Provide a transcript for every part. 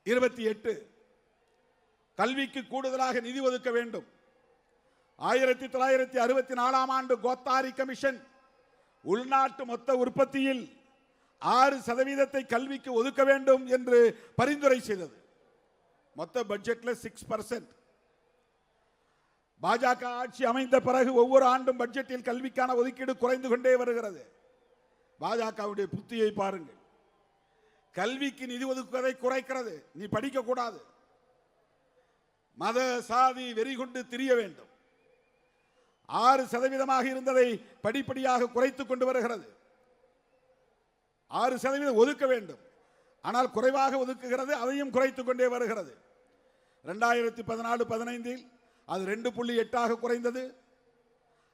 28 கல்விக்கு கூடுதலாக நிதி ஒதுக்க வேண்டும். 1964ஆம் ஆண்டு கோத்தாரி கமிஷன் உள்நாட்டு மொத்த உற்பத்தியில் 6% கல்விக்கு ஒதுக்க வேண்டும் என்று பரிந்துரை செய்தது. மொத்த பட்ஜெட்ல 6%. பாஜக ஆட்சி அமைந்த பிறகு ஒவ்வொரு ஆண்டும் பட்ஜெட்டில் கல்விக்கான ஒதுக்கீடு குறைந்து கொண்டே வருகிறது. பாஜகவுடைய புத்தியை பாருங்கள். கல்விக்கு நிதி ஒதுக்குவதை குறைக்கிறது. நீ படிக்க கூடாது, மத சாதி வெறி கொண்டு திரிய வேண்டும். 6% இருந்ததை படிப்படியாக குறைத்துக் கொண்டு வருகிறது. 6% ஒதுக்க வேண்டும், ஆனால் குறைவாக ஒதுக்குகிறது. அதையும் குறைத்துக் கொண்டே வருகிறது. 2014-15 அது 2.8 குறைந்தது.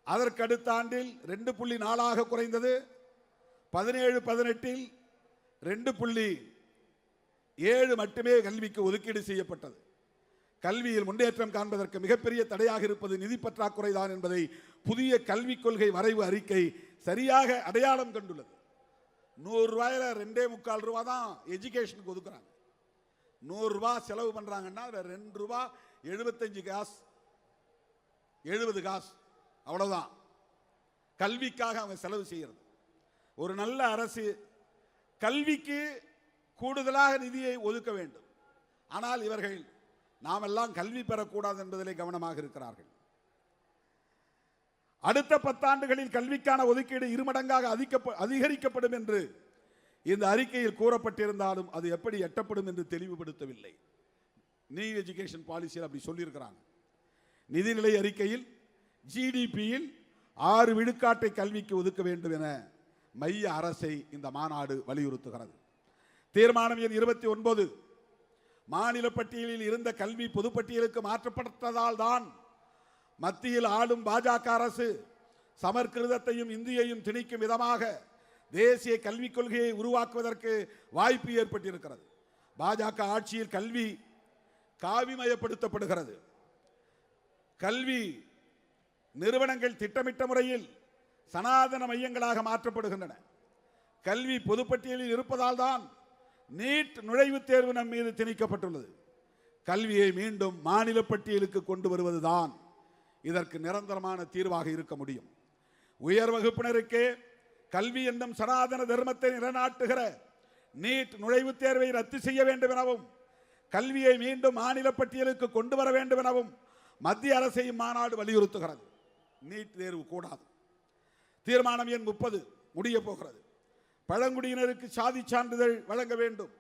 அதற்கு அடுத்த ஆண்டில் 2.4 குறைந்தது. 17-18 2.7 மட்டுமே கல்விக்கு ஒதுக்கீடு செய்யப்பட்டது. கல்வியில் முன்னேற்றம் காண்பதற்கு மிகப்பெரிய தடையாக இருப்பது நிதி பற்றாக்குறை தான் என்பதை புதிய கல்விக் கொள்கை வரைவு அறிக்கை சரியாக அடையாளம் கண்டுள்ளது. 100 ரூபாயில 2.25 ரூபா தான் எஜுகேஷனுக்கு ஒதுக்குறாங்க. 100 ரூபாய் செலவு பண்றாங்கன்னா 2 ரூபாய் 75 காசு 70 காசு அவ்வளவுதான் கல்விக்காக அவங்க செலவு செய்யறது. ஒரு நல்ல அரசு கல்விக்கு கூடுதலாக நிதியை ஒதுக்க வேண்டும். ஆனால் இவர்கள் நாமெல்லாம் கல்வி பெறக்கூடாது என்பதிலே கவனமாக இருக்கிறார்கள். அடுத்த 10 ஆண்டுகளில் கல்விக்கான ஒதுக்கீடு 2 மடங்காக அதிகரிக்கப்படும் என்று இந்த அறிக்கையில் கூறப்பட்டிருந்தாலும் அது எப்படி எட்டப்படும் என்று தெளிவுபடுத்தவில்லை. நியூ எஜுகேஷன் பாலிசியில் அப்படி சொல்லியிருக்கிறாங்க. நிதிநிலை அறிக்கையில் ஜிடிபியில் 6 விழுக்காட்டை கல்விக்கு ஒதுக்க வேண்டும் என மைய அரசை இந்த மாநாடு வலியுறுத்துகிறது. தீர்மானம் எண் 29 மாநில பட்டியலில் இருந்த கல்வி பொதுப்பட்டியலுக்கு மாற்றப்பட்டதால் தான் மத்தியில் ஆளும் பாஜக அரசு சமஸ்கிருதத்தையும் இந்தியையும் திணிக்கும் விதமாக தேசிய கல்விக் கொள்கையை உருவாக்குவதற்கு வாய்ப்பு ஏற்பட்டிருக்கிறது. பாஜக ஆட்சியில் கல்வி காவிமயப்படுத்தப்படுகிறது. கல்வி நிறுவனங்கள் திட்டமிட்ட முறையில் சனாதன மையங்களாக மாற்றப்படுகின்றன. கல்வி பொதுப்பட்டியலில் இருப்பதால் தான் நீட் நுழைவுத் தேர்வு நம் மீது திணிக்கப்பட்டுள்ளது. கல்வியை மீண்டும் மாநில பட்டியலுக்கு கொண்டு வருவதுதான் இதற்கு நிரந்தரமான தீர்வாக இருக்க முடியும். உயர் வகுப்பினருக்கே கல்வி என்னும் சனாதன தர்மத்தை நிலைநாட்டுகிற நீட் நுழைவுத் தேர்வை ரத்து செய்ய வேண்டும் எனவும் கல்வியை மீண்டும் மாநில பட்டியலுக்கு கொண்டு வர வேண்டும் எனவும் மத்திய அரசையும் மாநாடு வலியுறுத்துகிறது. நீட் தேர்வு கூடாது. தீர்மானம் எண் 30 முடிய போகிறது. பழங்குடியினருக்கு சாதி சான்றிதழ் வழங்க வேண்டும்.